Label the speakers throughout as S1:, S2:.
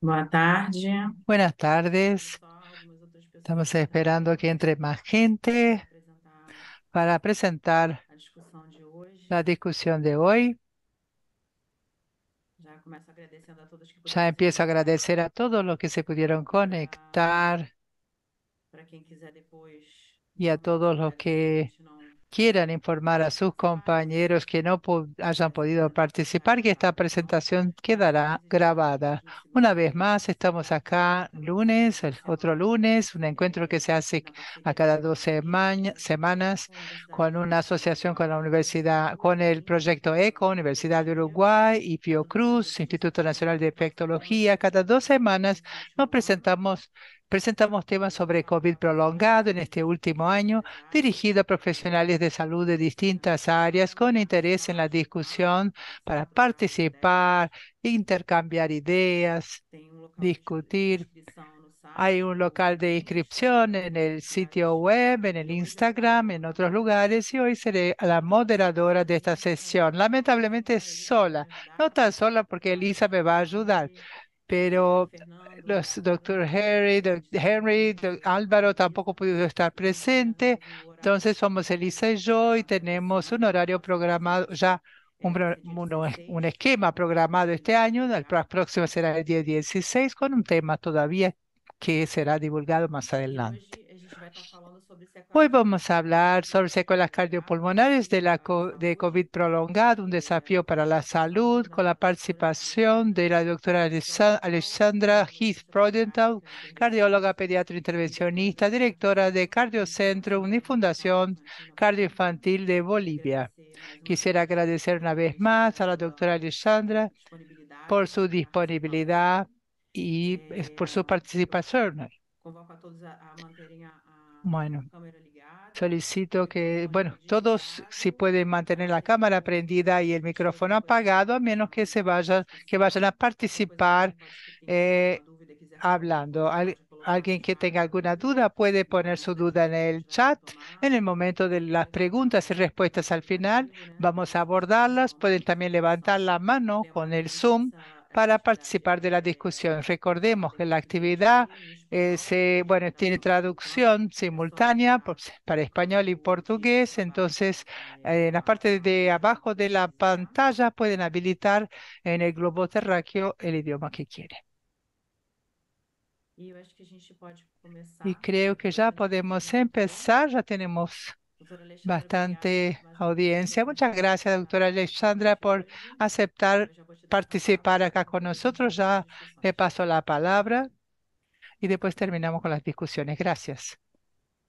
S1: Boa tarde.
S2: Buenas
S1: Esperando
S2: tardes.
S1: só algumas outras pessoas
S2: Estamos
S1: entrarem
S2: esperando que
S1: aqui
S2: entre más
S1: para a gente
S2: gente
S1: apresentar
S2: para presentar
S1: a discussão de hoje.
S2: la discusión de hoy.
S1: Já começo agradecendo a todos que
S2: Ya
S1: puderam se
S2: empiezo a
S1: conectar
S2: agradecer a todos los que se pudieron
S1: para
S2: conectar
S1: quem quiser depois
S2: y a
S1: informar
S2: todos
S1: sobre
S2: los
S1: aquilo que a
S2: que
S1: gente não
S2: quieran informar a
S1: pôde
S2: sus
S1: participar, que esse,
S2: compañeros que no hayan
S1: essa
S2: podido
S1: apresentação ficará
S2: participar, que esta
S1: gravada.
S2: presentación
S1: Mais uma
S2: quedará
S1: vez estamos aqui
S2: grabada.
S1: hoje na
S2: Una
S1: segunda
S2: vez
S1: vez,
S2: más, estamos acá
S1: para participar
S2: lunes,
S1: desse
S2: otro
S1: encontro,
S2: lunes, un encuentro que se hace
S1: na
S2: a
S1: parceria da
S2: cada dos
S1: Secretaria
S2: semanas
S1: com a Universidade
S2: con una
S1: Federal do
S2: asociación con la
S1: Uruguai,
S2: universidad, con el proyecto ECO,
S1: Instituto de
S2: Universidad de
S1: Infectologia,
S2: Uruguay y
S1: patrocinado
S2: Fiocruz,
S1: pelo
S2: Instituto
S1: Instituto
S2: Nacional de
S1: Nacional de
S2: Infectología.
S1: Infectologia,
S2: Cada 2 semanas
S1: nesse
S2: nos
S1: último ano.
S2: presentamos sobre COVID prolongado en este último año,
S1: Diversas áreas,
S2: dirigido a profesionales de salud de distintas áreas con interés en la discusión para
S1: trocar
S2: participar,
S1: ideias.
S2: intercambiar ideas,
S1: Tem um local de
S2: discutir.
S1: inscrição no
S2: Hay
S1: site
S2: un
S1: do
S2: local de
S1: Enis,
S2: inscripción
S1: para
S2: en
S1: quem
S2: el
S1: quiser
S2: sitio
S1: participar.
S2: web, en el
S1: E hoje eu vou
S2: Instagram, en otros lugares, y hoy seré la moderadora de esta sesión. Lamentablemente
S1: com a Elisa para me
S2: sola,
S1: ajudar
S2: no
S1: com a
S2: tan sola porque
S1: apresentação,
S2: Elisa me va a
S1: a
S2: ayudar,
S1: Mari,
S2: pero
S1: Fernando,
S2: los
S1: Álvaro,
S2: doctor Harry, Henry, Álvaro tampoco pudo estar presente.
S1: mas o horário
S2: Entonces somos Elisa y yo y
S1: da
S2: tenemos un
S1: semana, da
S2: horario
S1: próxima
S2: programado,
S1: semana,
S2: ya
S1: vai ser dia
S2: un
S1: 16,
S2: esquema programado este
S1: de
S2: año. El
S1: maio.
S2: próximo será el día 16 con un tema todavía que será divulgado más
S1: E
S2: adelante.
S1: hoje a gente vai estar falando sobre
S2: Hoy
S1: sequelas
S2: vamos a hablar sobre secuelas
S1: prolongadas
S2: cardiopulmonares
S1: para a
S2: de
S1: saúde,
S2: COVID prolongado, un desafío
S1: com a
S2: para la
S1: participação
S2: salud,
S1: da
S2: con la
S1: doutora
S2: participación de la doctora
S1: Heath Rodenthal,
S2: Alexandra Heath
S1: cardiologista
S2: Prodental,
S1: pediátrica
S2: cardióloga
S1: intervencionista
S2: pediatra
S1: e diretora
S2: intervencionista,
S1: do
S2: directora de
S1: Cardiocentro
S2: Cardiocentro, una
S1: Internacional de Saúde
S2: fundación
S1: Infantil na Bolívia.
S2: cardioinfantil de
S1: Queria
S2: Bolivia.
S1: agradecer mais uma
S2: Quisiera
S1: vez
S2: agradecer
S1: a
S2: una
S1: doutora
S2: vez más a
S1: Alexandra
S2: la
S1: pela
S2: doctora Alexandra
S1: disponibilidade
S2: por
S1: de
S2: su
S1: participar hoje.
S2: disponibilidad y por su participación.
S1: Convoco a todos a manterem a
S2: Bueno.
S1: câmera ligada, o
S2: Solicito que,
S1: microfone
S2: bueno, todos si
S1: desligado,
S2: pueden
S1: para
S2: mantener la
S1: que a gente
S2: cámara
S1: possa
S2: prendida y el
S1: discutir
S2: micrófono
S1: depois
S2: apagado, a menos
S1: a
S2: que vayan
S1: discussão.
S2: a
S1: Qualquer coisa que alguém
S2: participar
S1: pode que tenha alguma
S2: eh,
S1: dúvida e quiser falar alguma
S2: hablando.
S1: coisa, pode colocar no
S2: Alguien que
S1: chat
S2: tenga alguna duda puede
S1: e
S2: poner
S1: na
S2: su
S1: hora que
S2: duda en
S1: a
S2: el
S1: gente vai
S2: chat.
S1: retomar,
S2: En el momento de las
S1: vai tratar
S2: preguntas y respuestas al final,
S1: interativo, né?
S2: vamos a
S1: As pessoas
S2: abordarlas.
S1: vão
S2: Pueden
S1: poder fazer
S2: también levantar
S1: interação.
S2: la mano con el
S1: Lembrando que
S2: Zoom
S1: essa
S2: para
S1: atividade
S2: participar de la discusión.
S1: falada
S2: Recordemos que
S1: em
S2: la
S1: português
S2: actividad
S1: e em espanhol, para quem
S2: bueno,
S1: está
S2: tiene
S1: participando.
S2: traducción
S1: É só
S2: simultánea
S1: clicar
S2: para español y
S1: no dígito
S2: portugués.
S1: abaixo
S2: Entonces, en la parte de abajo de la
S1: desejar.
S2: pantalla pueden habilitar en el globo terráqueo el idioma que quieren.
S1: E eu acho que a gente pode
S2: Y
S1: começar.
S2: creo
S1: Já tem
S2: que ya
S1: bastante gente que
S2: podemos
S1: entrou.
S2: empezar. Ya tenemos
S1: Doutora Alexandra, obrigada
S2: bastante
S1: mais uma vez por
S2: audiencia. Muchas gracias,
S1: participar
S2: doctora Alexandra,
S1: aqui
S2: por
S1: hoje.
S2: aceptar
S1: Eu já vou te dar a palavra
S2: participar
S1: para
S2: acá con
S1: poder
S2: nosotros.
S1: introduzir as
S2: Ya le
S1: discussões.
S2: paso la palabra y después terminamos con las discusiones. Gracias.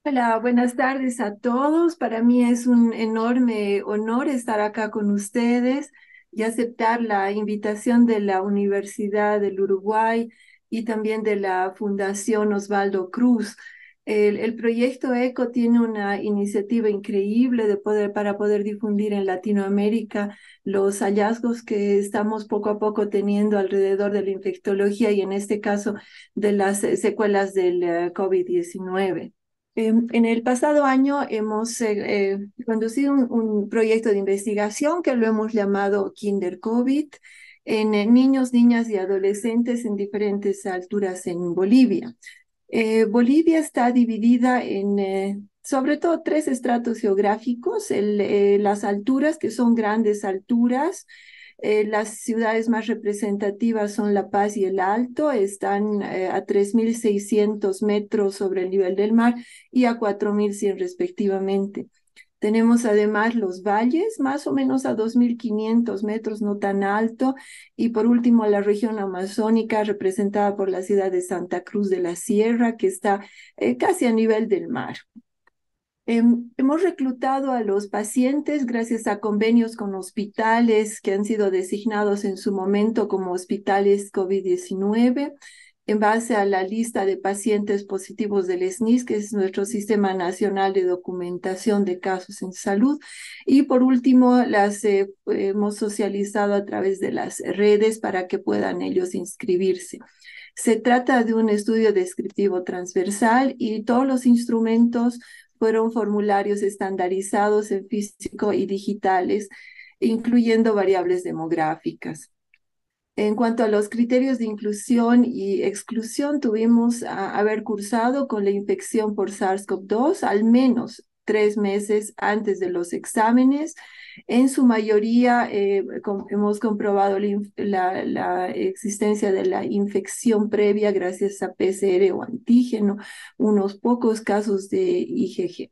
S3: Hola, buenas tardes a todos. Para mí es un enorme honor estar acá con ustedes y aceptar la invitación de la Universidad del Uruguay y también de la Fundación Osvaldo Cruz. El proyecto ECO tiene una iniciativa increíble para poder difundir en Latinoamérica los hallazgos que estamos poco a poco teniendo alrededor de la infectología y en este caso de las secuelas del COVID-19. En el pasado año hemos conducido un proyecto de investigación que lo hemos llamado Kinder COVID en niños, niñas y adolescentes en diferentes alturas en Bolivia. Bolivia está dividida en sobre todo tres estratos geográficos, las alturas, que son grandes alturas. Las ciudades más representativas son La Paz y El Alto, están a 3.600 metros sobre el nivel del mar y a 4.100 respectivamente. Tenemos además los valles, más o menos a 2.500 metros, no tan alto, y por último la región amazónica representada por la ciudad de Santa Cruz de la Sierra, que está casi a nivel del mar. Hemos reclutado a los pacientes gracias a convenios con hospitales que han sido designados en su momento como hospitales COVID-19, en base a la lista de pacientes positivos del SNIS, que es nuestro Sistema Nacional de Documentación de Casos en Salud. Y por último, las hemos socializado a través de las redes para que puedan ellos inscribirse. Se trata de un estudio descriptivo transversal y todos los instrumentos fueron formularios estandarizados en físico y digitales, incluyendo variables demográficas. En cuanto a los criterios de inclusión y exclusión, tuvimos haber cursado con la infección por SARS-CoV-2 al menos 3 meses antes de los exámenes. En su mayoría hemos comprobado la existencia de la infección previa gracias a PCR o antígeno, unos pocos casos de IgG.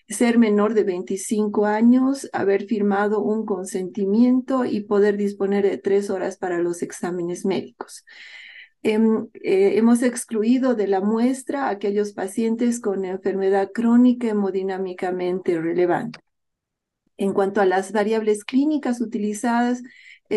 S3: Ser menor de 25 años, haber firmado un consentimiento y poder disponer de 3 horas para los exámenes médicos. Hemos excluido de la muestra a aquellos pacientes con enfermedad crónica hemodinámicamente relevante. En cuanto a las variables clínicas utilizadas,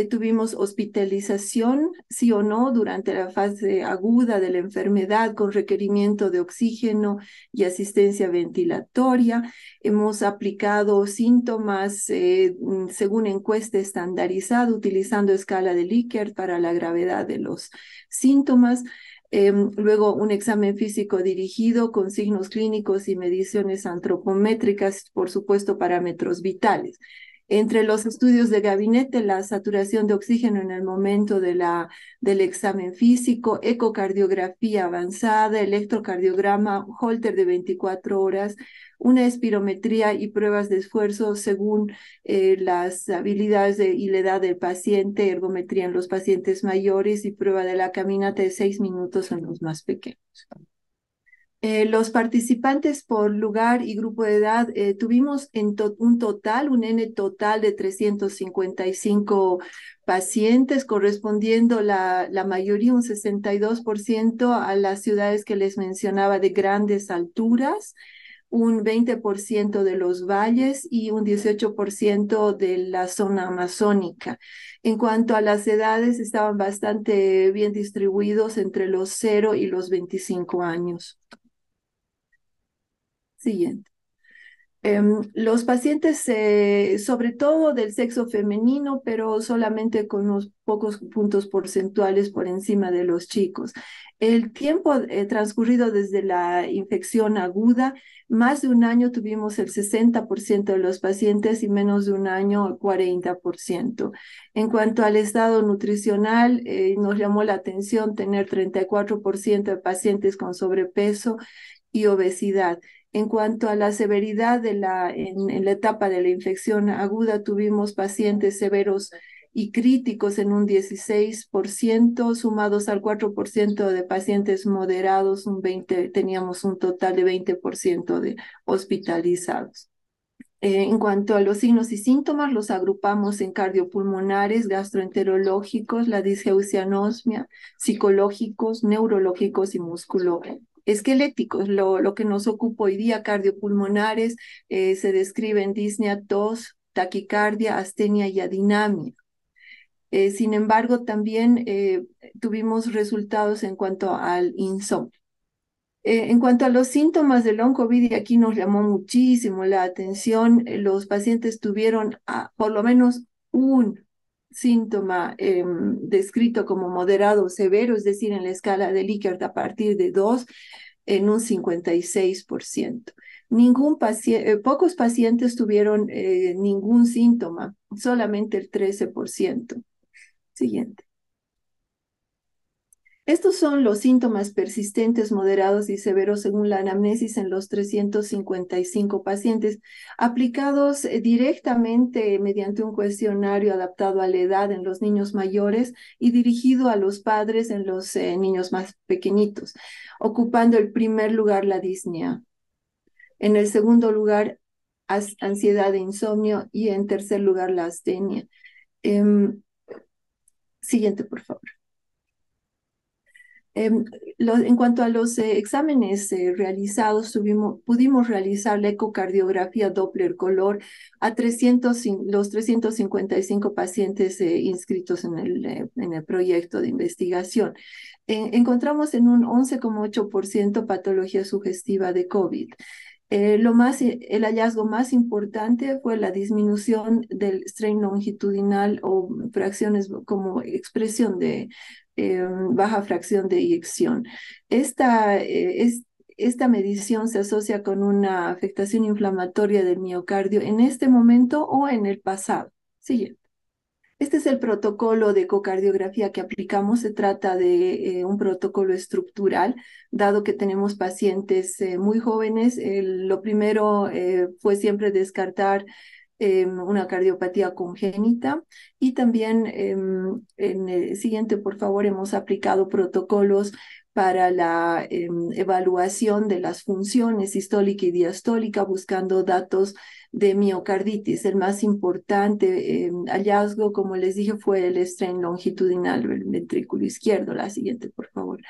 S3: tuvimos hospitalización, sí o no, durante la fase aguda de la enfermedad con requerimiento de oxígeno y asistencia ventilatoria. Hemos aplicado síntomas según encuesta estandarizada, utilizando escala de Likert para la gravedad de los síntomas. Luego un examen físico dirigido con signos clínicos y mediciones antropométricas, por supuesto parámetros vitales. Entre los estudios de gabinete, la saturación de oxígeno en el momento del examen físico, ecocardiografía avanzada, electrocardiograma, Holter de 24 horas, una espirometría y pruebas de esfuerzo según las habilidades y la edad del paciente, ergometría en los pacientes mayores y prueba de la caminata de 6 minutos en los más pequeños. Los participantes por lugar y grupo de edad tuvimos un N total de 355 pacientes, correspondiendo la mayoría, un 62%, a las ciudades que les mencionaba de grandes alturas, un 20% de los valles y un 18% de la zona amazónica. En cuanto a las edades, estaban bastante bien distribuidos entre los 0 y los 25 años. Siguiente. Los pacientes, sobre todo del sexo femenino, pero solamente con unos pocos puntos porcentuales por encima de los chicos. El tiempo transcurrido desde la infección aguda, más de un año tuvimos el 60% de los pacientes y menos de un año el 40%. En cuanto al estado nutricional, nos llamó la atención tener 34% de pacientes con sobrepeso y obesidad. En cuanto a la severidad en la etapa de la infección aguda, tuvimos pacientes severos y críticos en un 16%, sumados al 4% de pacientes moderados, teníamos un total de 20% de hospitalizados. En cuanto a los signos y síntomas, los agrupamos en cardiopulmonares, gastroenterológicos, la disgeusia anosmia, psicológicos, neurológicos y musculoesqueléticos. Lo que nos ocupa hoy día, cardiopulmonares, se describen disnea, tos, taquicardia, astenia y adinamia. Sin embargo, también tuvimos resultados en cuanto al insomnio. En cuanto a los síntomas del long COVID, y aquí nos llamó muchísimo la atención, los pacientes tuvieron por lo menos un síntoma descrito como moderado o severo, es decir, en la escala de Likert a partir de 2, en un 56%. Pocos pacientes tuvieron ningún síntoma, solamente el 13%. Siguiente. Estos son los síntomas persistentes, moderados y severos según la anamnesis en los 355 pacientes, aplicados directamente mediante un cuestionario adaptado a la edad en los niños mayores y dirigido a los padres en los niños más pequeñitos, ocupando el primer lugar la disnea. En el segundo lugar, ansiedad e insomnio, y en tercer lugar, la astenia. Siguiente, por favor. En cuanto a los exámenes realizados, pudimos realizar la ecocardiografía Doppler color a los 355 pacientes inscritos en el proyecto de investigación. Encontramos en un 11,8% patología sugestiva de COVID. El hallazgo más importante fue la disminución del strain longitudinal o fracciones como expresión de baja fracción de eyección. Esta medición se asocia con una afectación inflamatoria del miocardio en este momento o en el pasado. Siguiente. Este es el protocolo de ecocardiografía que aplicamos. Se trata de un protocolo estructural, dado que tenemos pacientes muy jóvenes. Lo primero fue siempre descartar una cardiopatía congénita y también en el siguiente, por favor, hemos aplicado protocolos para la evaluación de las funciones sistólica y diastólica, buscando datos de miocarditis. El más importante hallazgo, como les dije, fue el strain longitudinal del ventrículo izquierdo. La siguiente, por favor.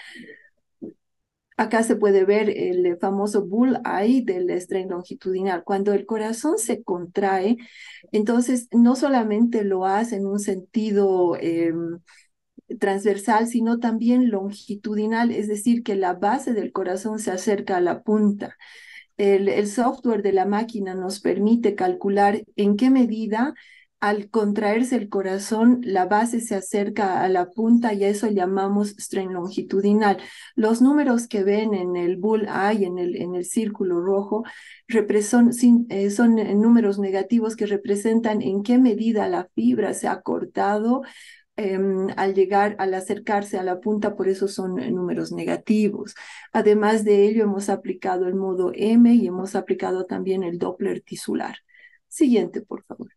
S3: Acá se puede ver el famoso bullseye del strain longitudinal. Cuando el corazón se contrae, entonces no solamente lo hace en un sentido transversal, sino también longitudinal, es decir, que la base del corazón se acerca a la punta. El software de la máquina nos permite calcular en qué medida al contraerse el corazón la base se acerca a la punta y a eso llamamos strain longitudinal. Los números que ven en el bullseye, en el círculo rojo, son números negativos que representan en qué medida la fibra se ha cortado al acercarse a la punta, por eso son números negativos. Además de ello, hemos aplicado el modo M y hemos aplicado también el Doppler tisular. Siguiente, por favor.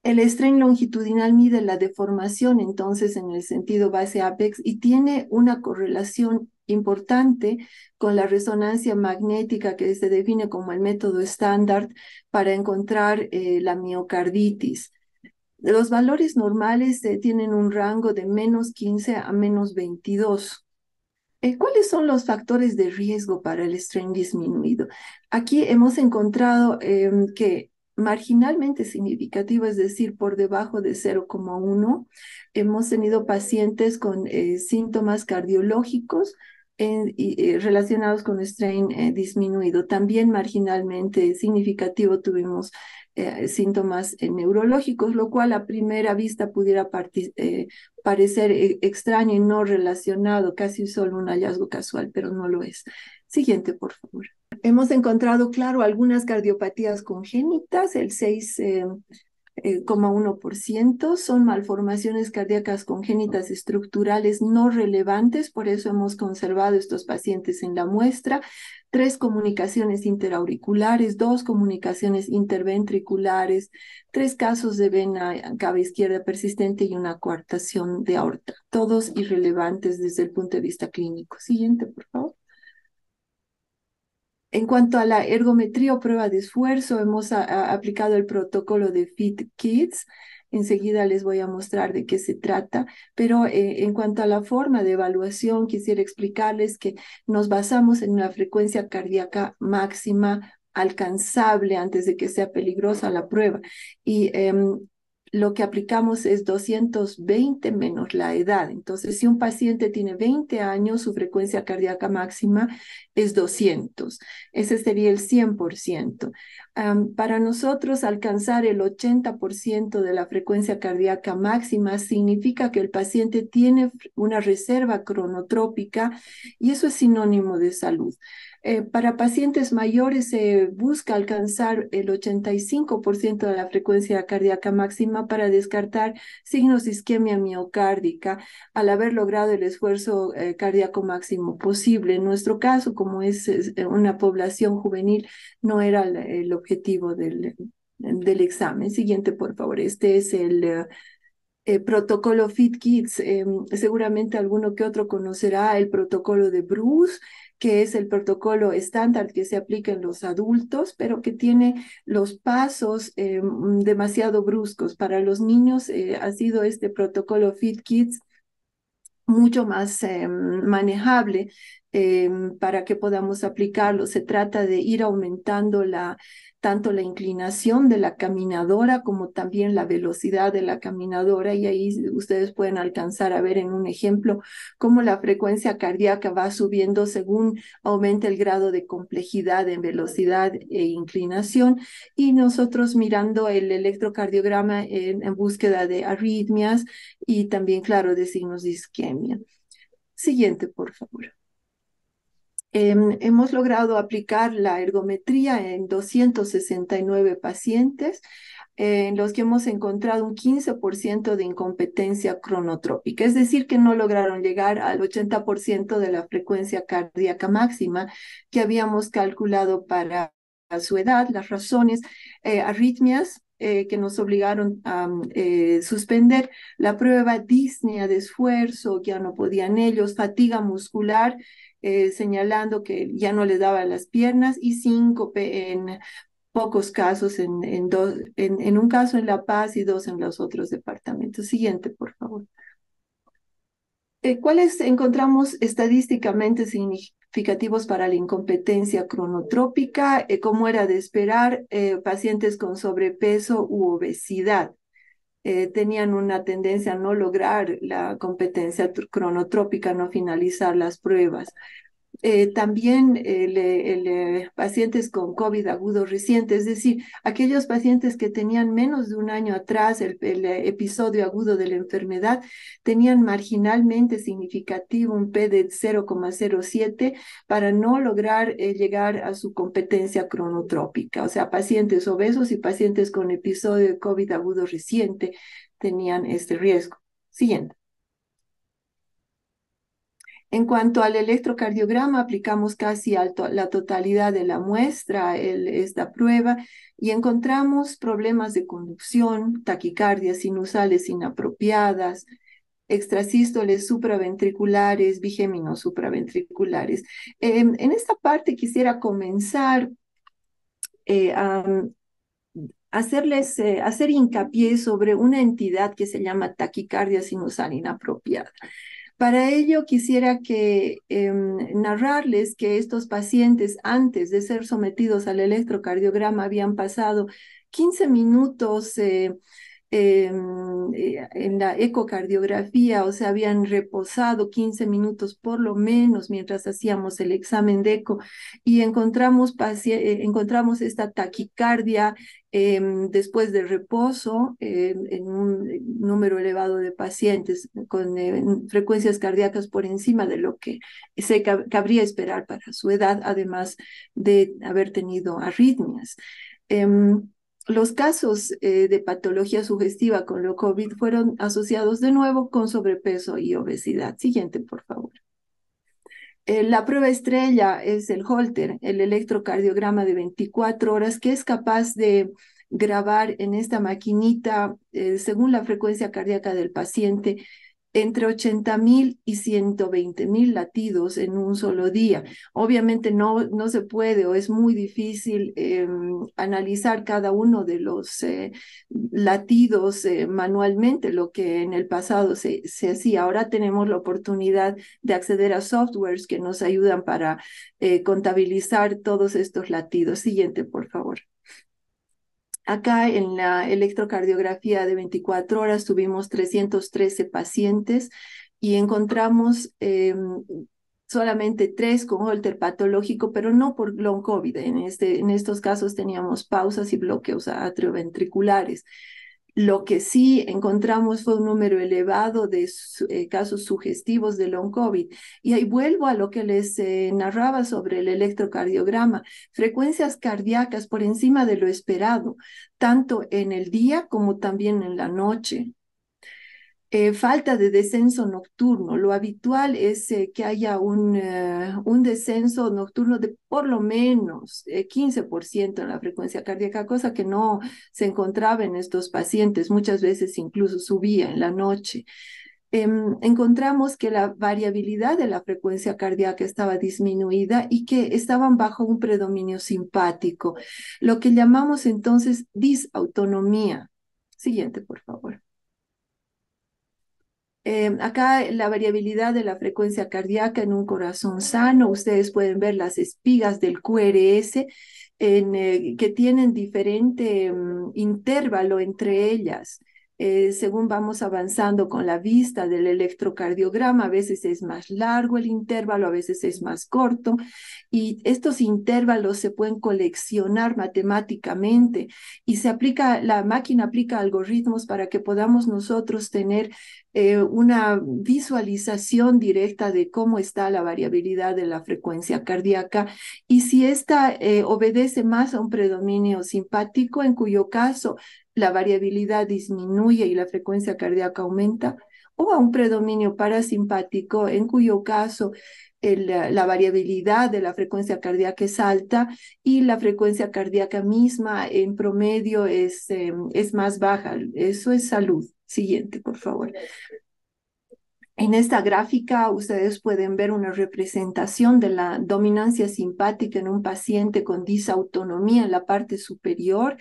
S3: El strain longitudinal mide la deformación, entonces, en el sentido base-apex y tiene una correlación importante con la resonancia magnética que se define como el método estándar para encontrar la miocarditis. Los valores normales tienen un rango de -15 a -22. ¿Cuáles son los factores de riesgo para el strain disminuido? Aquí hemos encontrado que marginalmente significativo, es decir, por debajo de 0,1, hemos tenido pacientes con síntomas cardiológicos relacionados con strain disminuido. También marginalmente significativo tuvimos síntomas neurológicos, lo cual a primera vista pudiera parecer extraño y no relacionado, casi solo un hallazgo casual, pero no lo es. Siguiente, por favor. Hemos encontrado, claro, algunas cardiopatías congénitas, el 6,1%, son malformaciones cardíacas congénitas estructurales no relevantes, por eso hemos conservado estos pacientes en la muestra. 3 comunicaciones interauriculares, 2 comunicaciones interventriculares, 3 casos de vena cava izquierda persistente y una coartación de aorta, todos irrelevantes desde el punto de vista clínico. Siguiente, por favor. En cuanto a la ergometría o prueba de esfuerzo, hemos aplicado el protocolo de FIT-KIDS. Enseguida les voy a mostrar de qué se trata, pero en cuanto a la forma de evaluación, quisiera explicarles que nos basamos en una frecuencia cardíaca máxima alcanzable antes de que sea peligrosa la prueba. Y lo que aplicamos es 220 menos la edad. Entonces, si un paciente tiene 20 años, su frecuencia cardíaca máxima es 200. Ese sería el 100%. Para nosotros, alcanzar el 80% de la frecuencia cardíaca máxima significa que el paciente tiene una reserva cronotrópica y eso es sinónimo de salud. Para pacientes mayores se busca alcanzar el 85% de la frecuencia cardíaca máxima para descartar signos de isquemia miocárdica al haber logrado el esfuerzo cardíaco máximo posible. En nuestro caso, como es una población juvenil, no era el objetivo del examen. Siguiente, por favor. Este es el protocolo FIT-KIDS. Seguramente alguno que otro conocerá el protocolo de Bruce, que es el protocolo estándar que se aplica en los adultos, pero que tiene los pasos demasiado bruscos. Para los niños ha sido este protocolo FIT-KIDS mucho más manejable para que podamos aplicarlo. Se trata de ir aumentando tanto la inclinación de la caminadora como también la velocidad de la caminadora, y ahí ustedes pueden alcanzar a ver en un ejemplo cómo la frecuencia cardíaca va subiendo según aumenta el grado de complejidad en velocidad e inclinación, y nosotros mirando el electrocardiograma en búsqueda de arritmias y también, claro, de signos de isquemia. Siguiente, por favor. Hemos logrado aplicar la ergometría en 269 pacientes. en los que hemos encontrado un 15% de incompetencia cronotrópica, es decir, que no lograron llegar al 80% de la frecuencia cardíaca máxima que habíamos calculado para su edad. Las razones, arritmias, que nos obligaron a suspender la prueba, disnea de esfuerzo, ya no podían ellos, fatiga muscular, señalando que ya no les daban las piernas, y síncope en pocos casos, en un caso en La Paz y dos en los otros departamentos. Siguiente, por favor. ¿Cuáles encontramos estadísticamente significativos para la incompetencia cronotrópica? Como era de esperar, pacientes con sobrepeso u obesidad tenían una tendencia a no lograr la competencia cronotrópica, no finalizar las pruebas. También pacientes con COVID agudo reciente, es decir, aquellos pacientes que tenían menos de un año atrás el episodio agudo de la enfermedad, tenían marginalmente significativo un P de 0,07 para no lograr llegar a su competencia cronotrópica. O sea, pacientes obesos y pacientes con episodio de COVID agudo reciente tenían este riesgo. Siguiente. En cuanto al electrocardiograma, aplicamos casi la totalidad de la muestra esta prueba y encontramos problemas de conducción, taquicardias sinusales inapropiadas, extrasístoles supraventriculares, bigéminos supraventriculares. En esta parte quisiera comenzar a hacer hincapié sobre una entidad que se llama taquicardia sinusal inapropiada. Para ello quisiera narrarles que estos pacientes, antes de ser sometidos al electrocardiograma, habían pasado 15 minutos en la ecocardiografía, o sea, habían reposado 15 minutos por lo menos mientras hacíamos el examen de eco, y encontramos esta taquicardia después de reposo en un número elevado de pacientes con frecuencias cardíacas por encima de lo que se cabría esperar para su edad, además de haber tenido arritmias. Los casos de patología sugestiva con lo COVID fueron asociados de nuevo con sobrepeso y obesidad. Siguiente, por favor. La prueba estrella es el Holter, el electrocardiograma de 24 horas, que es capaz de grabar en esta maquinita, según la frecuencia cardíaca del paciente, entre 80.000 y 120.000 latidos en un solo día. Obviamente no se puede, o es muy difícil analizar cada uno de los latidos manualmente, lo que en el pasado se hacía. Ahora tenemos la oportunidad de acceder a softwares que nos ayudan para contabilizar todos estos latidos. Siguiente, por favor. Acá en la electrocardiografía de 24 horas tuvimos 313 pacientes y encontramos solamente 3 con Holter patológico, pero no por long COVID. En estos casos teníamos pausas y bloqueos atrioventriculares. Lo que sí encontramos fue un número elevado de casos sugestivos de long COVID. Y ahí vuelvo a lo que les narraba sobre el electrocardiograma. Frecuencias cardíacas por encima de lo esperado, tanto en el día como también en la noche. Falta de descenso nocturno. Lo habitual es que haya un descenso nocturno de por lo menos 15% en la frecuencia cardíaca, cosa que no se encontraba en estos pacientes. Muchas veces incluso subía en la noche. Encontramos que la variabilidad de la frecuencia cardíaca estaba disminuida y que estaban bajo un predominio simpático, lo que llamamos entonces disautonomía. Siguiente, por favor. Acá la variabilidad de la frecuencia cardíaca en un corazón sano, ustedes pueden ver las espigas del QRS que tienen diferente intervalo entre ellas. Según vamos avanzando con la vista del electrocardiograma, a veces es más largo el intervalo, a veces es más corto, y estos intervalos se pueden coleccionar matemáticamente y la máquina aplica algoritmos para que podamos nosotros tener una visualización directa de cómo está la variabilidad de la frecuencia cardíaca y si esta obedece más a un predominio simpático, en cuyo caso la variabilidad disminuye y la frecuencia cardíaca aumenta, o a un predominio parasimpático, en cuyo caso la variabilidad de la frecuencia cardíaca es alta y la frecuencia cardíaca misma en promedio es más baja. Eso es salud. Siguiente, por favor. En esta gráfica ustedes pueden ver una representación de la dominancia simpática en un paciente con disautonomía en la parte superior,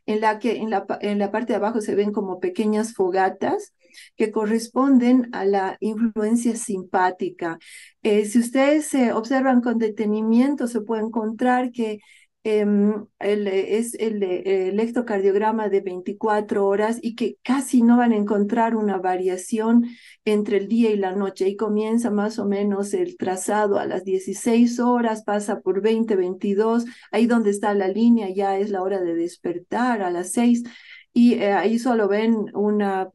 S3: en la que en la parte de abajo se ven como pequeñas fogatas que corresponden a la influencia simpática. Si ustedes observan con detenimiento, se puede encontrar que es el electrocardiograma de 24 horas y que casi no van a encontrar una variación entre el día y la noche. Y comienza más o menos el trazado a las 16 horas, pasa por 20, 22, ahí donde está la línea ya es la hora de despertar a las 6, y ahí solo ven una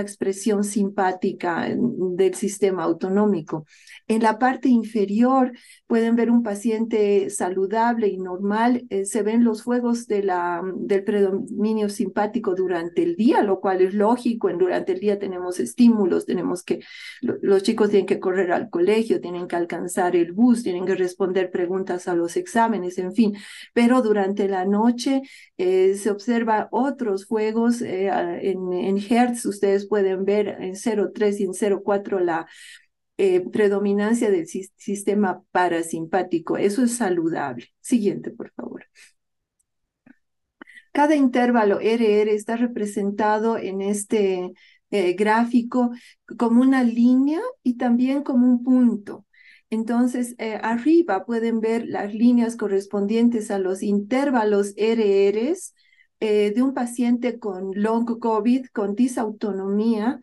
S3: expresión simpática del sistema autonómico. En la parte inferior pueden ver un paciente saludable y normal. Se ven los fuegos del predominio simpático durante el día, lo cual es lógico. Durante el día tenemos estímulos, los chicos tienen que correr al colegio, tienen que alcanzar el bus, tienen que responder preguntas a los exámenes, en fin. Pero durante la noche se observa otros fuegos en Hertz. Ustedes pueden ver en 0,3 y en 0,4 la predominancia del sistema parasimpático. Eso es saludable. Siguiente, por favor. Cada intervalo RR está representado en este gráfico como una línea y también como un punto. Entonces, arriba pueden ver las líneas correspondientes a los intervalos RRs de un paciente con long COVID, con disautonomía,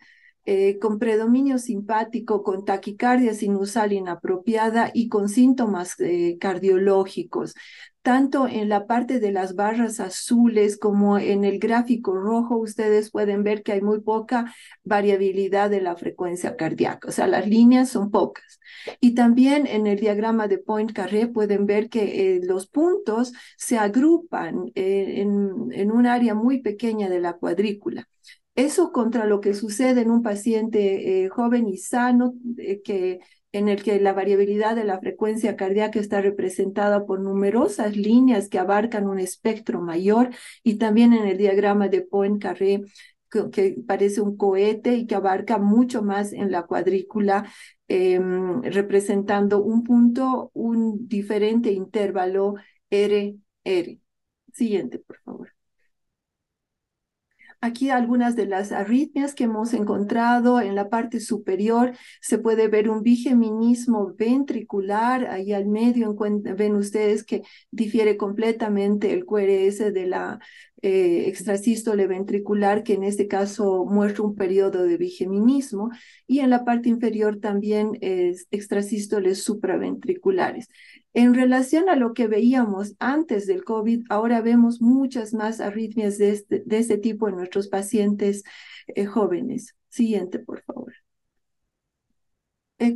S3: con predominio simpático, con taquicardia sinusal inapropiada y con síntomas cardiológicos. Tanto en la parte de las barras azules como en el gráfico rojo, ustedes pueden ver que hay muy poca variabilidad de la frecuencia cardíaca, o sea, las líneas son pocas. Y también en el diagrama de Poincaré pueden ver que los puntos se agrupan en un área muy pequeña de la cuadrícula. Eso contra lo que sucede en un paciente joven y sano, en el que la variabilidad de la frecuencia cardíaca está representada por numerosas líneas que abarcan un espectro mayor, y también en el diagrama de Poincaré, que parece un cohete y que abarca mucho más en la cuadrícula, representando un punto, un diferente intervalo RR. Siguiente, por favor. Aquí algunas de las arritmias que hemos encontrado. En la parte superior se puede ver un bigeminismo ventricular. Ahí al medio ven ustedes que difiere completamente el QRS de la extrasístole ventricular, que en este caso muestra un periodo de bigeminismo. Y en la parte inferior también extrasístoles supraventriculares. En relación a lo que veíamos antes del COVID, ahora vemos muchas más arritmias de este tipo en nuestros pacientes jóvenes. Siguiente, por favor.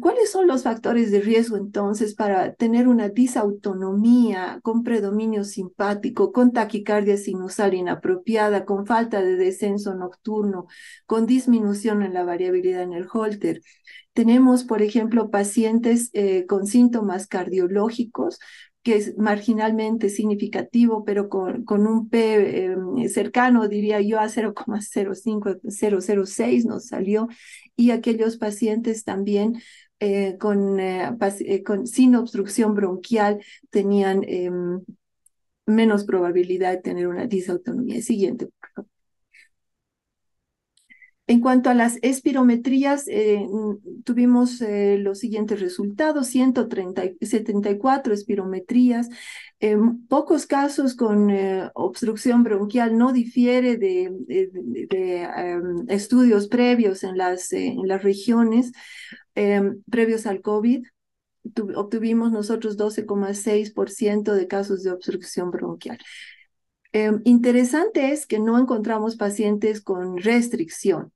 S3: ¿Cuáles son los factores de riesgo entonces para tener una disautonomía con predominio simpático, con taquicardia sinusal inapropiada, con falta de descenso nocturno, con disminución en la variabilidad en el Holter? Tenemos, por ejemplo, pacientes con síntomas cardiológicos, que es marginalmente significativo, pero con un P cercano, diría yo, a 0,05, 0,06 nos salió, y aquellos pacientes también sin obstrucción bronquial tenían menos probabilidad de tener una disautonomía. Siguiente, por favor. En cuanto a las espirometrías, tuvimos los siguientes resultados: 174 espirometrías, pocos casos con obstrucción bronquial. No difiere de estudios previos en las regiones previos al COVID. Obtuvimos nosotros 12,6% de casos de obstrucción bronquial. Interesante es que no encontramos pacientes con restricción.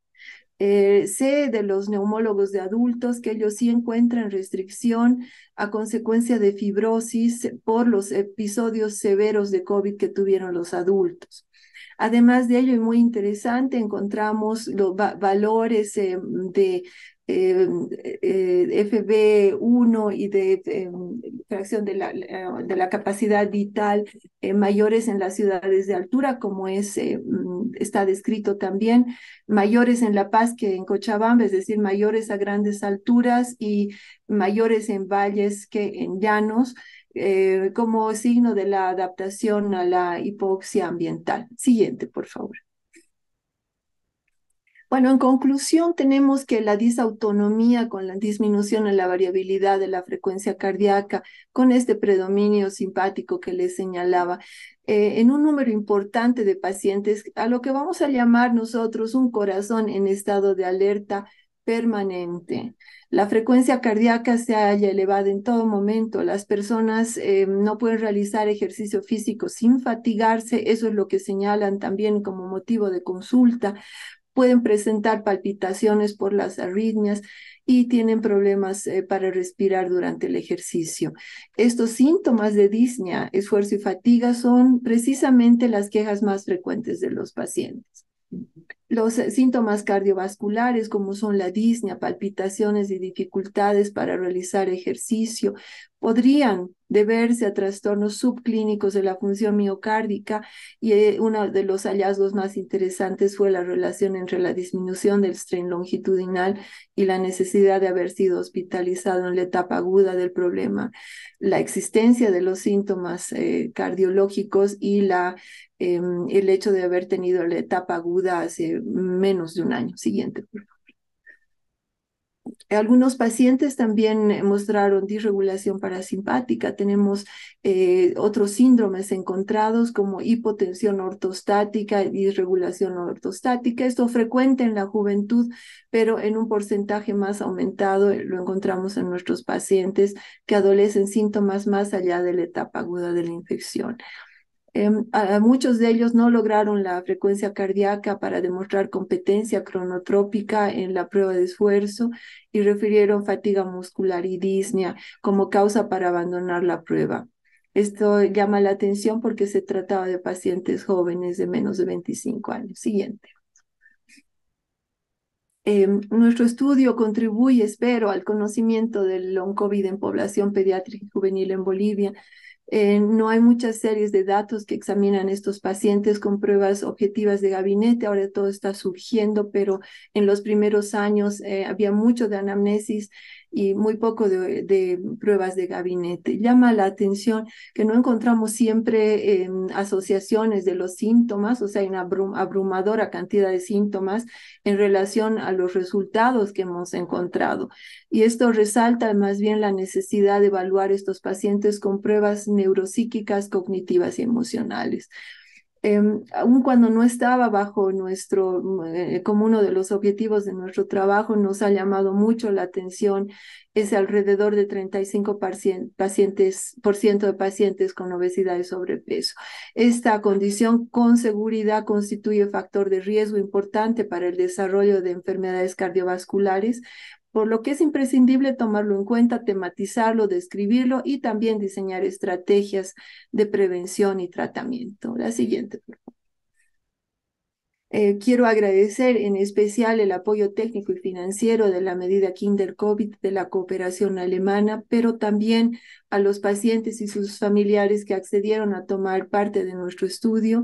S3: Sé de los neumólogos de adultos que ellos sí encuentran restricción a consecuencia de fibrosis por los episodios severos de COVID que tuvieron los adultos. Además de ello, y muy interesante, encontramos los valores de FB1 y de fracción de la capacidad vital mayores en las ciudades de altura, como está descrito también, mayores en La Paz que en Cochabamba, es decir, mayores a grandes alturas y mayores en valles que en llanos, como signo de la adaptación a la hipoxia ambiental. Siguiente, por favor. Bueno, en conclusión, tenemos que la disautonomía con la disminución en la variabilidad de la frecuencia cardíaca, con este predominio simpático que les señalaba, en un número importante de pacientes, a lo que vamos a llamar nosotros un corazón en estado de alerta permanente. La frecuencia cardíaca se halla elevada en todo momento. Las personas no pueden realizar ejercicio físico sin fatigarse. Eso es lo que señalan también como motivo de consulta. Pueden presentar palpitaciones por las arritmias y tienen problemas para respirar durante el ejercicio. Estos síntomas de disnea, esfuerzo y fatiga son precisamente las quejas más frecuentes de los pacientes. Los síntomas cardiovasculares, como son la disnea, palpitaciones y dificultades para realizar ejercicio, podrían deberse a trastornos subclínicos de la función miocárdica y uno de los hallazgos más interesantes fue la relación entre la disminución del strain longitudinal y la necesidad de haber sido hospitalizado en la etapa aguda del problema, la existencia de los síntomas cardiológicos y el hecho de haber tenido la etapa aguda hace menos de un año. Siguiente, por favor. Algunos pacientes también mostraron disregulación parasimpática. Tenemos otros síndromes encontrados como hipotensión ortostática y disregulación ortostática. Esto es frecuente en la juventud, pero en un porcentaje más aumentado lo encontramos en nuestros pacientes que adolecen síntomas más allá de la etapa aguda de la infección. Muchos de ellos no lograron la frecuencia cardíaca para demostrar competencia cronotrópica en la prueba de esfuerzo y refirieron fatiga muscular y disnea como causa para abandonar la prueba. Esto llama la atención porque se trataba de pacientes jóvenes de menos de 25 años. Siguiente. Nuestro estudio contribuye, espero, al conocimiento del long COVID en población pediátrica y juvenil en Bolivia. No hay muchas series de datos que examinan estos pacientes con pruebas objetivas de gabinete. Ahora todo está surgiendo, pero en los primeros años había mucho de anamnesis y muy poco de pruebas de gabinete. Llama la atención que no encontramos siempre asociaciones de los síntomas, o sea, hay una abrumadora cantidad de síntomas en relación a los resultados que hemos encontrado. Y esto resalta más bien la necesidad de evaluar estos pacientes con pruebas neuropsíquicas, cognitivas y emocionales. Aun cuando no estaba bajo como uno de los objetivos de nuestro trabajo, nos ha llamado mucho la atención ese alrededor de 35% de pacientes con obesidad y sobrepeso. Esta condición con seguridad constituye factor de riesgo importante para el desarrollo de enfermedades cardiovasculares, por lo que es imprescindible tomarlo en cuenta, tematizarlo, describirlo y también diseñar estrategias de prevención y tratamiento. La siguiente, por favor. Quiero agradecer en especial el apoyo técnico y financiero de la medida Kinder COVID de la cooperación alemana, pero también a los pacientes y sus familiares que accedieron a tomar parte de nuestro estudio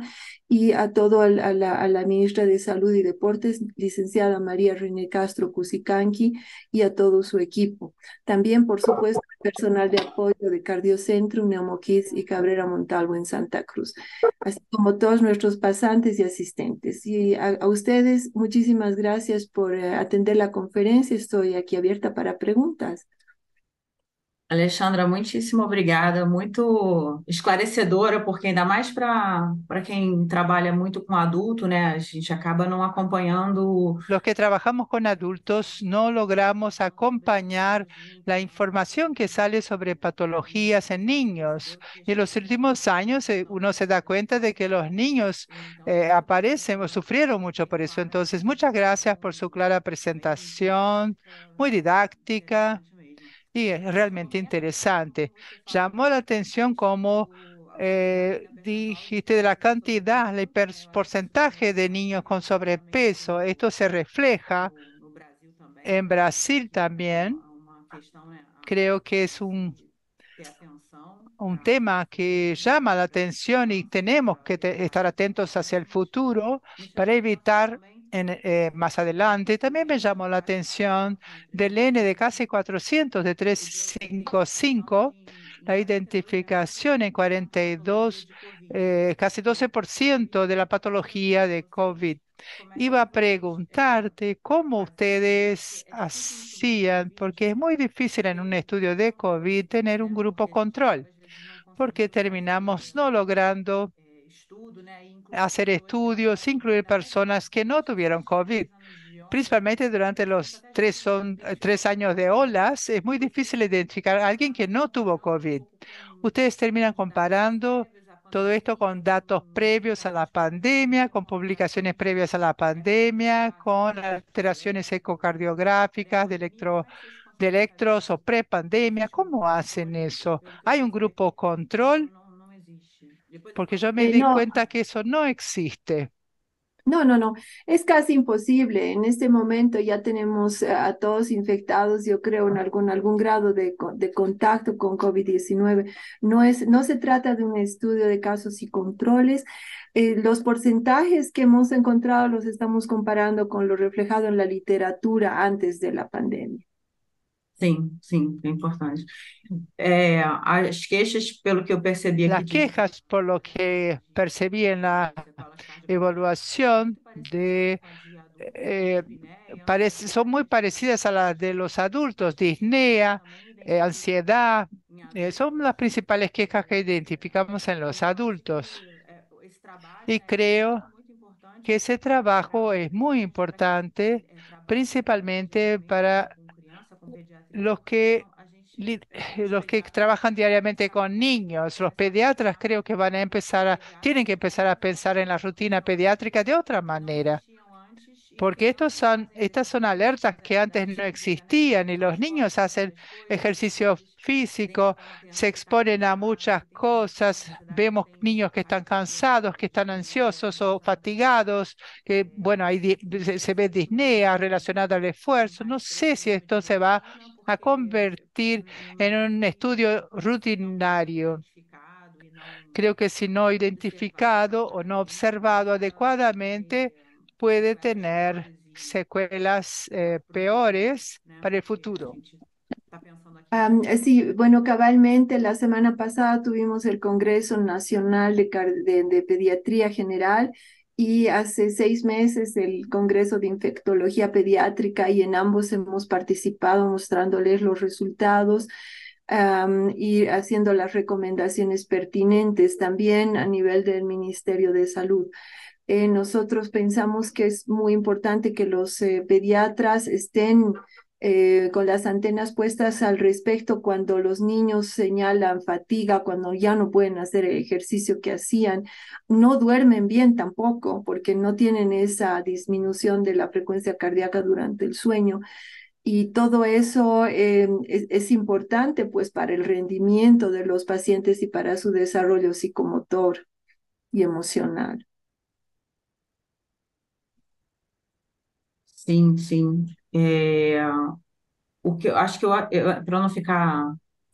S3: y a la ministra de Salud y Deportes, licenciada María René Castro Cusicanqui, y a todo su equipo. También, por supuesto, el personal de apoyo de Cardiocentrum, Neumokids y Cabrera Montalvo en Santa Cruz, así como todos nuestros pasantes y asistentes. Y a ustedes, muchísimas gracias por atender la conferencia. Estoy aquí abierta para preguntas.
S4: Alexandra, muitíssimo obrigada, muito esclarecedora, porque ainda mais para quem trabalha muito com adulto, né? A gente acaba não acompanhando.
S2: Los que trabajamos con adultos no logramos acompañar la información que sale sobre patologías en niños. Y en los últimos años uno se da cuenta de que los niños aparecen o sufrieron mucho por eso. Entonces, muchas gracias por su clara presentación, muy didáctica y realmente interesante. Llamó la atención cómo dijiste de la cantidad, porcentaje de niños con sobrepeso. Esto se refleja en Brasil también. Creo que es un tema que llama la atención y tenemos que estar atentos hacia el futuro para evitar más adelante. También me llamó la atención del N de casi 400 de 355, la identificación en 42, casi 12% de la patología de COVID. Iba a preguntarte cómo ustedes hacían, porque es muy difícil en un estudio de COVID tener un grupo control, porque terminamos no logrando hacer estudios, incluir personas que no tuvieron COVID. Principalmente durante los 3 años de olas, es muy difícil identificar a alguien que no tuvo COVID. Ustedes terminan comparando todo esto con datos previos a la pandemia, con publicaciones previas a la pandemia, con alteraciones ecocardiográficas de electros o prepandemia. ¿Cómo hacen eso? ¿Hay un grupo control? Porque yo me di
S3: No,
S2: cuenta que eso no existe.
S3: no, es casi imposible. En este momento ya tenemos a todos infectados, yo creo, en algún grado de contacto con COVID-19. No se trata de un estudio de casos y controles. Los porcentajes que hemos encontrado los estamos comparando con lo reflejado en la literatura antes de la pandemia.
S4: Sim, sim, é importante. As queixas, pelo que eu percebi aqui
S2: Las quejas, por lo que percibí en la evaluación eh, son muy parecidas a las de los adultos, disnea, ansiedad, son las principales quejas que identificamos en los adultos. Y creo que ese trabajo es muy importante, principalmente para los que, los que trabajan diariamente con niños. Los pediatras creo que van a tienen que empezar a pensar en la rutina pediátrica de otra manera, porque estas son alertas que antes no existían y los niños hacen ejercicio físico, se exponen a muchas cosas. Vemos niños que están cansados, que están ansiosos o fatigados, que, bueno, se ve disnea relacionada al esfuerzo. No sé si esto se va a convertir en un estudio rutinario. Creo que si no identificado o no observado adecuadamente, puede tener secuelas peores para el futuro.
S3: Sí, bueno, cabalmente la semana pasada tuvimos el Congreso Nacional de Pediatría General y hace 6 meses el Congreso de Infectología Pediátrica y en ambos hemos participado mostrándoles los resultados y haciendo las recomendaciones pertinentes también a nivel del Ministerio de Salud. Nosotros pensamos que es muy importante que los pediatras estén con las antenas puestas al respecto cuando los niños señalan fatiga, cuando ya no pueden hacer el ejercicio que hacían, no duermen bien tampoco porque no tienen esa disminución de la frecuencia cardíaca durante el sueño. Y todo eso es importante pues para el rendimiento de los pacientes y para su desarrollo psicomotor y emocional.
S4: sim, sim. O que eu acho que para não ficar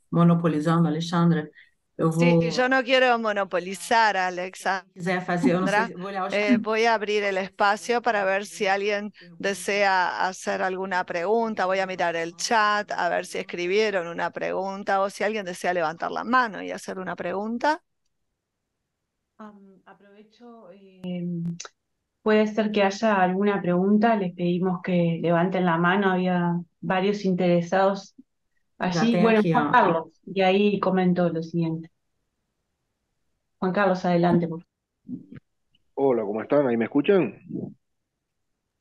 S4: monopolizando, Alexandra, eu
S5: Sí,
S4: vou,
S5: yo no quiero monopolizar,
S4: se quiser fazer, eu não sei,
S5: Alexandra.
S4: vou olhar os
S5: Voy a abrir el espacio para ver si alguien desea hacer alguna pregunta. Voy a mirar el chat a ver si escribieron una pregunta o si alguien desea levantar la mano y hacer una pregunta.
S6: Aprovecho, puede ser que haya alguna pregunta, les pedimos que levanten la mano, había varios interesados
S4: Já
S6: allí.
S4: tem
S6: Bueno,
S4: aqui,
S6: Juan
S4: ó.
S6: Carlos, y ahí comentó lo siguiente. Juan Carlos, adelante, por favor.
S7: Hola, ¿cómo están? ¿Ahí me escuchan?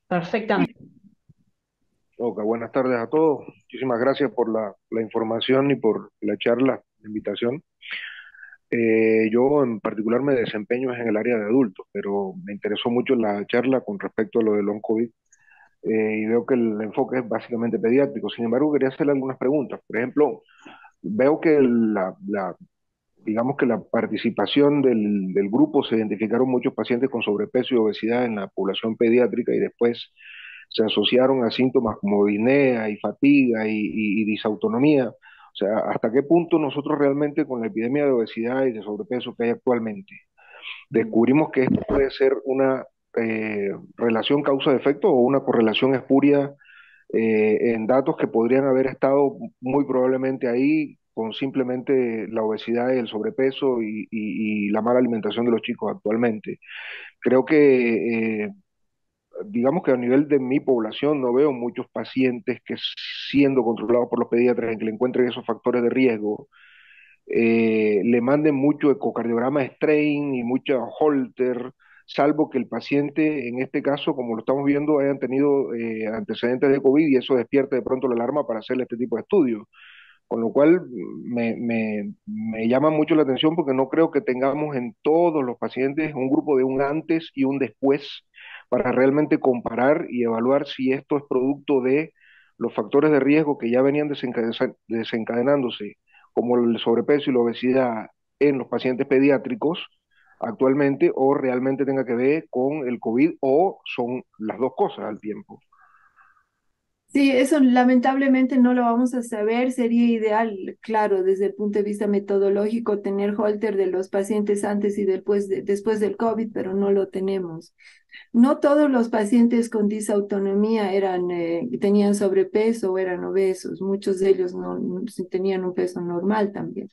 S6: Perfectamente.
S7: Ok, buenas tardes a todos. Muchísimas gracias por la información y por la charla, la invitación. Yo en particular me desempeño en el área de adultos, pero me interesó mucho la charla con respecto a lo del long COVID y veo que el enfoque es básicamente pediátrico. Sin embargo, quería hacerle algunas preguntas. Por ejemplo, veo que digamos que la participación del grupo, se identificaron muchos pacientes con sobrepeso y obesidad en la población pediátrica y después se asociaron a síntomas como disnea y fatiga y disautonomía. O sea, ¿hasta qué punto nosotros realmente con la epidemia de obesidad y de sobrepeso que hay actualmente, descubrimos que esto puede ser una relación causa-efecto o una correlación espuria en datos que podrían haber estado muy probablemente ahí con simplemente la obesidad y el sobrepeso y la mala alimentación de los chicos actualmente? Creo que digamos que a nivel de mi población no veo muchos pacientes que siendo controlados por los pediatras en que le encuentren esos factores de riesgo, le manden mucho ecocardiograma strain y mucha Holter, salvo que el paciente, en este caso, como lo estamos viendo, hayan tenido antecedentes de COVID y eso despierta de pronto la alarma para hacerle este tipo de estudios. Con lo cual me llama mucho la atención porque no creo que tengamos en todos los pacientes un grupo de un antes y un después para realmente comparar y evaluar si esto es producto de los factores de riesgo que ya venían desencadenándose, como el sobrepeso y la obesidad en los pacientes pediátricos actualmente, o realmente tenga que ver con el COVID, o son las dos cosas al tiempo.
S3: Sí, eso lamentablemente no lo vamos a saber. Sería ideal, claro, desde el punto de vista metodológico, tener holter de los pacientes antes y después del COVID, pero no lo tenemos. No todos los pacientes con disautonomía tenían sobrepeso o eran obesos. Muchos de ellos sí tenían un peso normal también.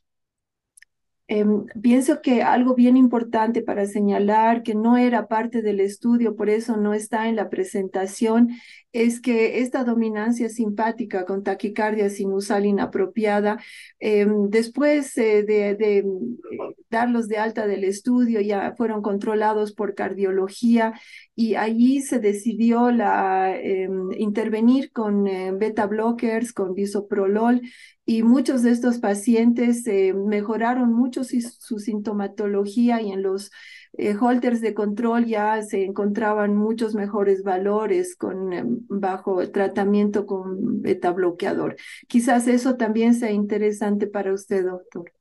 S3: Pienso que algo bien importante para señalar que no era parte del estudio, por eso no está en la presentación, es que esta dominancia simpática con taquicardia sinusal inapropiada, después de darlos de alta del estudio, ya fueron controlados por cardiología y allí se decidió intervenir con beta blockers, con bisoprolol, y muchos de estos pacientes mejoraron mucho su sintomatología y en los holters de control ya se encontraban muchos mejores valores bajo el tratamiento con beta bloqueador. Quizás eso también sea interesante para usted, doctor.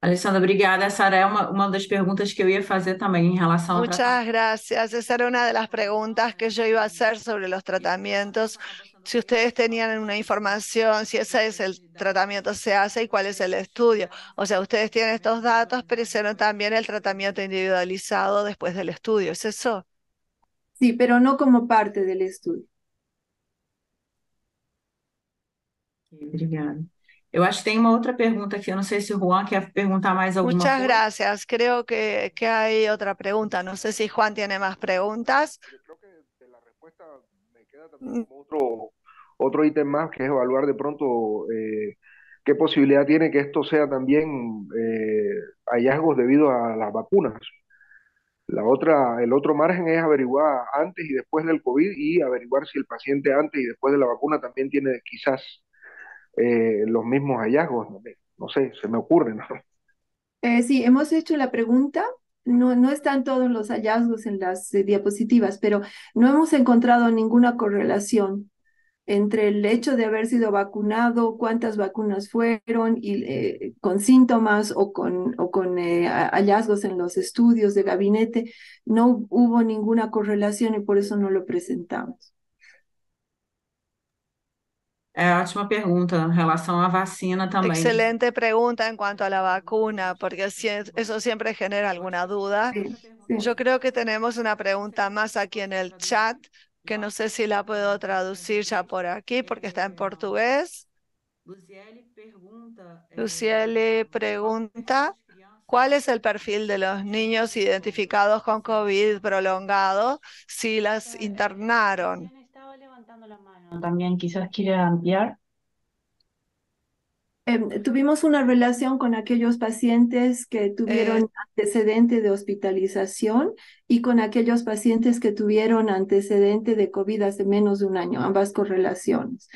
S4: Alessandra, obrigada. Essa era uma das perguntas que eu ia fazer também em relação ao tratamento.
S5: Muchas gracias. Esa era una de las preguntas que yo iba a hacer sobre los tratamientos. Si ustedes tenían una información, si ese es el tratamiento se hace y cuál es el estudio. O sea, ustedes tienen estos datos, pero hicieron también el tratamiento individualizado después del estudio. ¿Es eso?
S3: Sí, pero no como parte del estudio.
S4: Obrigada. Eu acho que tem uma outra pergunta aqui. Eu não sei se o Juan quer perguntar mais alguma
S5: Muchas
S4: coisa.
S5: gracias. Creo que hay otra pregunta. No sé si Juan tiene más preguntas.
S7: Creo que de la respuesta me queda también como otro ítem más, que es evaluar de pronto qué posibilidad tiene que esto sea también hallazgos debido a las vacunas. El otro margen es averiguar antes y después del COVID y averiguar si el paciente antes y después de la vacuna también tiene quizás los mismos hallazgos. No sé, se me ocurre, ¿no?
S3: Sí, hemos hecho la pregunta. No están todos los hallazgos en las diapositivas, pero no hemos encontrado ninguna correlación entre el hecho de haber sido vacunado, cuántas vacunas fueron, y con síntomas o con hallazgos en los estudios de gabinete. No hubo ninguna correlación y por eso no lo presentamos.
S4: É ótima pergunta em relação à vacina também.
S5: Excelente pregunta en cuanto a la vacuna, porque eso siempre genera alguna duda.
S3: Sí, sí.
S5: Yo creo que tenemos una pregunta más aquí en el chat, que no sé si la puedo traducir ya por aquí, porque está en portugués. Luciele pregunta, ¿cuál es el perfil de los niños identificados con COVID prolongado si las internaron?
S6: Estaba levantando la mano también, quizás quiera ampliar.
S3: Tuvimos una relación con aquellos pacientes que tuvieron antecedente de hospitalización y con aquellos pacientes que tuvieron antecedente de COVID hace menos de un año, ambas correlaciones.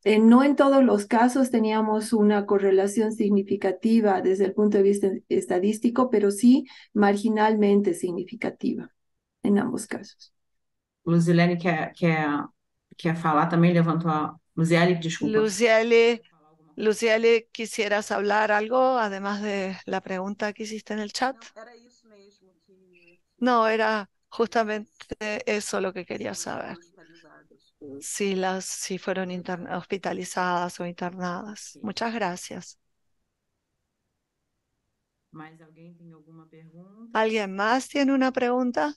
S3: No en todos los casos teníamos una correlación significativa desde el punto de vista estadístico, pero sí marginalmente significativa en ambos casos.
S4: Luzilene quer falar também, levantou a Luziele, desculpa.
S5: Lucieli, Lucieli, ¿quisieras hablar algo además de la pregunta que hiciste en el chat? No, era justamente eso lo que quería saber. Si fueron hospitalizadas o internadas. Muchas gracias.
S4: Mais alguém tem alguma pergunta?
S5: ¿Alguien más tiene una pregunta?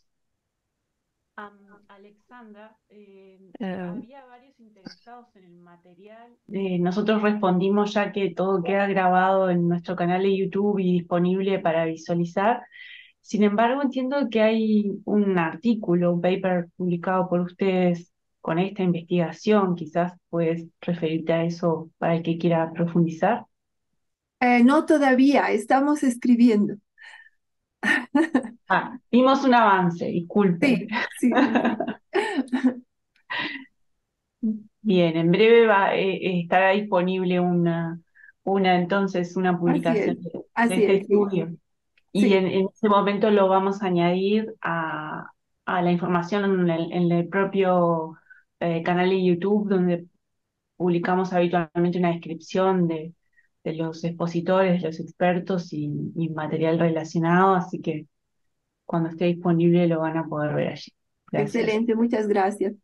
S6: Alexandra,
S5: Eh,
S6: había varios interesados en el material. Nosotros respondimos ya que todo queda grabado en nuestro canal de YouTube y disponible para visualizar. Sin embargo, entiendo que hay un artículo, un paper publicado por ustedes con esta investigación. Quizás puedes referirte a eso para el que quiera profundizar.
S3: No todavía, estamos escribiendo.
S6: Vimos un avance, disculpen.
S3: Sí, sí, sí.
S6: Bien, en breve estará disponible entonces una
S3: Así es,
S6: publicación de
S3: así
S6: este
S3: es, sí,
S6: estudio. Y
S3: sí,
S6: en ese momento lo vamos a añadir a la información en el propio canal de YouTube, donde publicamos habitualmente una descripción de los expositores, de los expertos y material relacionado, así que cuando esté disponible lo van a poder ver allí. Gracias.
S3: excelente, muchas gracias.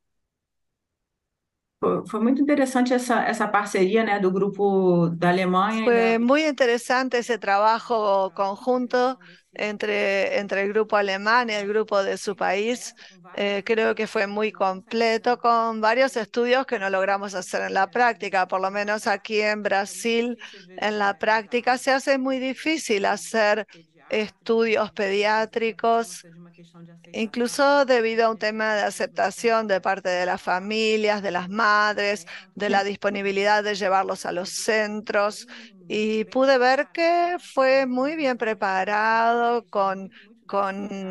S4: Foi muito interessante essa parceria, né, do grupo da Alemanha e
S5: Fue muy interesante ese trabajo conjunto entre el grupo alemán y el grupo de su país. Creo que fue muy completo con varios estudios que no logramos hacer en la práctica. Por lo menos aquí en Brasil, en la práctica se hace muy difícil hacer estudios pediátricos, incluso debido a un tema de aceptación de parte de las familias, de las madres, de la disponibilidad de llevarlos a los centros. Y pude ver que fue muy bien preparado con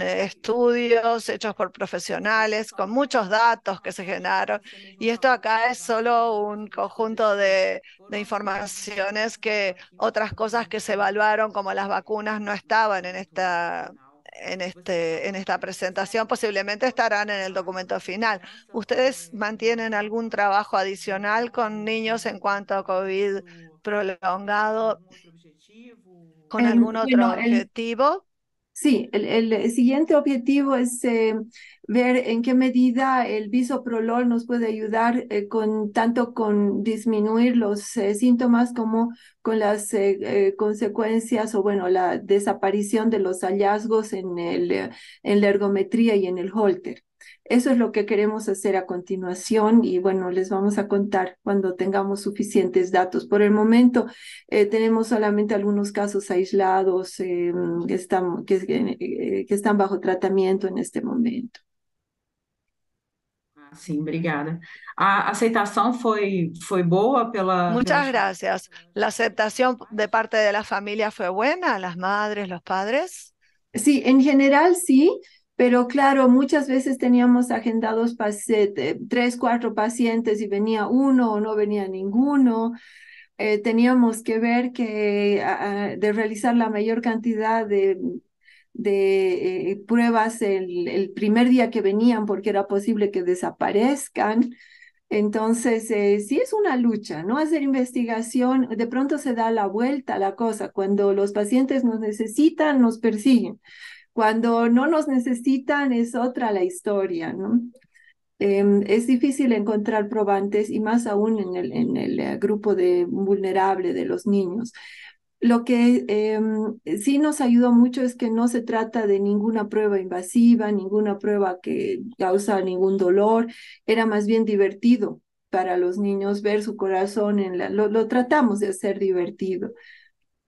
S5: estudios hechos por profesionales, con muchos datos que se generaron. Y esto acá es solo un conjunto de informaciones que otras cosas que se evaluaron, como las vacunas, no estaban en esta presentación, posiblemente estarán en el documento final. ¿Ustedes mantienen algún trabajo adicional con niños en cuanto a COVID prolongado, con algún otro
S3: Bueno,
S5: objetivo?
S3: sí, el siguiente objetivo es ver en qué medida el bisoprolol nos puede ayudar tanto con disminuir los síntomas como con las consecuencias o bueno, la desaparición de los hallazgos en la ergometría y en el Holter. Eso es lo que queremos hacer a continuación y bueno, les vamos a contar cuando tengamos suficientes datos. Por el momento tenemos solamente algunos casos aislados que están bajo tratamiento en este momento.
S4: sim, obrigada. A aceitação foi boa
S5: Muchas gracias. ¿La aceptación de parte de la familia fue buena? ¿Las madres, los padres?
S3: Sí, en general sí, pero claro, muchas veces teníamos agendados 3, 4 pacientes y venía uno o no venía ninguno. Teníamos que ver de realizar la mayor cantidad de pruebas el primer día que venían porque era posible que desaparezcan. Entonces, sí es una lucha, ¿no? Hacer investigación, de pronto se da la vuelta a la cosa. Cuando los pacientes nos necesitan, nos persiguen. Cuando no nos necesitan, es otra la historia, ¿no? Es difícil encontrar probantes y más aún en el grupo vulnerable de los niños. Lo que sí nos ayudó mucho es que no se trata de ninguna prueba invasiva, ninguna prueba que causa ningún dolor, era más bien divertido para los niños ver su corazón lo tratamos de hacer divertido,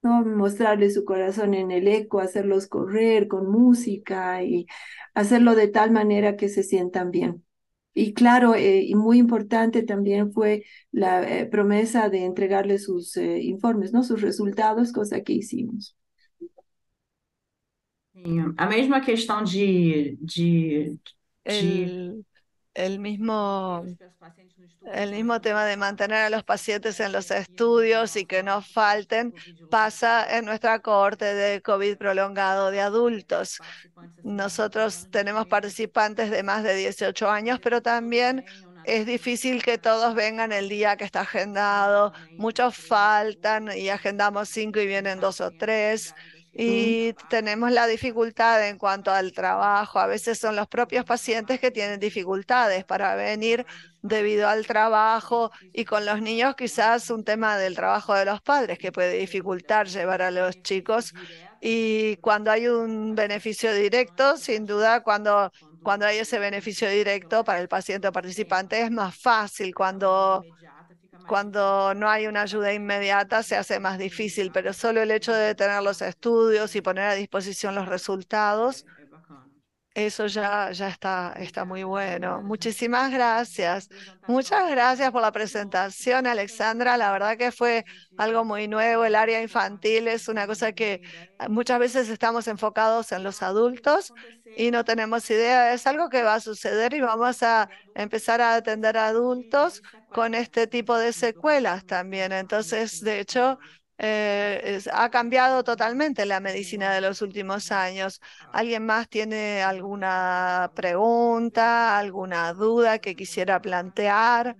S3: ¿no? Mostrarles su corazón en el eco, hacerlos correr con música y hacerlo de tal manera que se sientan bien. Y claro, y muy importante también fue la promesa de entregarle sus informes, ¿no? Sus resultados, cosa que hicimos.
S4: Sim, a mesma questão de
S5: El, el mismo, el mismo tema de mantener a los pacientes en los estudios y que no falten pasa en nuestra cohorte de COVID prolongado de adultos. Nosotros tenemos participantes de más de 18 años, pero también es difícil que todos vengan el día que está agendado, muchos faltan y agendamos 5 y vienen 2 o 3. Y tenemos la dificultad en cuanto al trabajo. A veces son los propios pacientes que tienen dificultades para venir debido al trabajo y con los niños quizás un tema del trabajo de los padres que puede dificultar llevar a los chicos. Y cuando hay un beneficio directo, sin duda, cuando hay ese beneficio directo para el paciente o participante es más fácil. Cuando no hay una ayuda inmediata se hace más difícil, pero solo el hecho de tener los estudios y poner a disposición los resultados, eso ya está muy bueno. Muchísimas gracias. Muchas gracias por la presentación, Alexandra. La verdad que fue algo muy nuevo. El área infantil es una cosa que muchas veces estamos enfocados en los adultos y no tenemos idea. Es algo que va a suceder y vamos a empezar a atender a adultos con este tipo de secuelas también. Entonces, de hecho, ha cambiado totalmente la medicina de los últimos años. ¿Alguien más tiene alguna pregunta, alguna duda que quisiera plantear,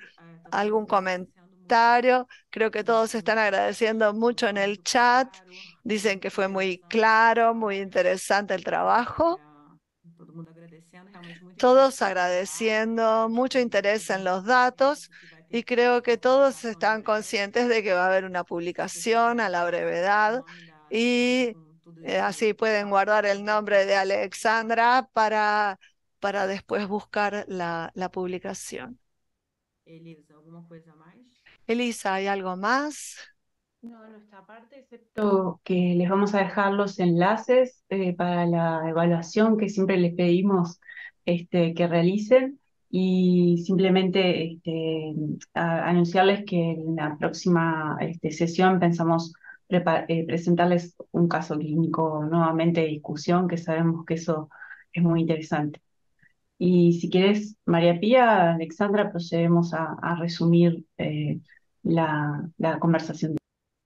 S5: algún comentario? Creo que todos están agradeciendo mucho en el chat. Dicen que fue muy claro, muy interesante el trabajo. Todos agradeciendo, mucho interés en los datos y creo que todos están conscientes de que va a haber una publicación a la brevedad y así pueden guardar el nombre de Alexandra para después buscar la publicación. Elisa, ¿hay algo más?
S6: No, nuestra parte, excepto que les vamos a dejar los enlaces para la evaluación que siempre les pedimos que realicen y simplemente anunciarles que en la próxima sesión pensamos presentarles un caso clínico nuevamente de discusión, que sabemos que eso es muy interesante. Y si quieres, María Pía, Alexandra, procedemos a resumir la conversación.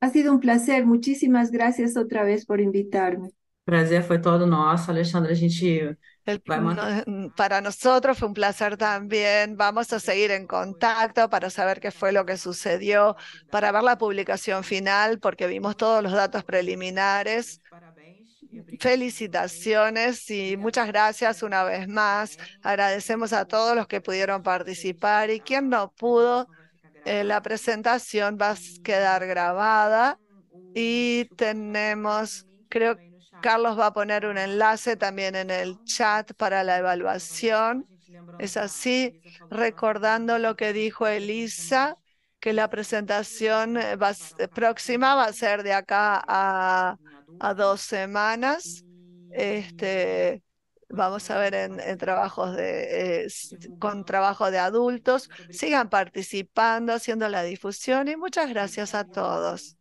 S3: Ha sido un placer. Muchísimas gracias otra vez por invitarme.
S4: Prazer foi todo nosso, Alexandre. A gente vai manter.
S5: Para nosotros fue un placer también. Vamos a seguir en contacto para saber qué fue lo que sucedió, para ver la publicación final, porque vimos todos los datos preliminares. Felicitaciones y muchas gracias una vez más. Agradecemos a todos los que pudieron participar y quien no pudo, la presentación va a quedar grabada y tenemos, creo que Carlos va a poner un enlace también en el chat para la evaluación. Es así, recordando lo que dijo Elisa, que la presentación próxima va a ser de acá a 2 semanas. Vamos a ver en trabajos con trabajo de adultos. Sigan participando, haciendo la difusión y muchas gracias a todos.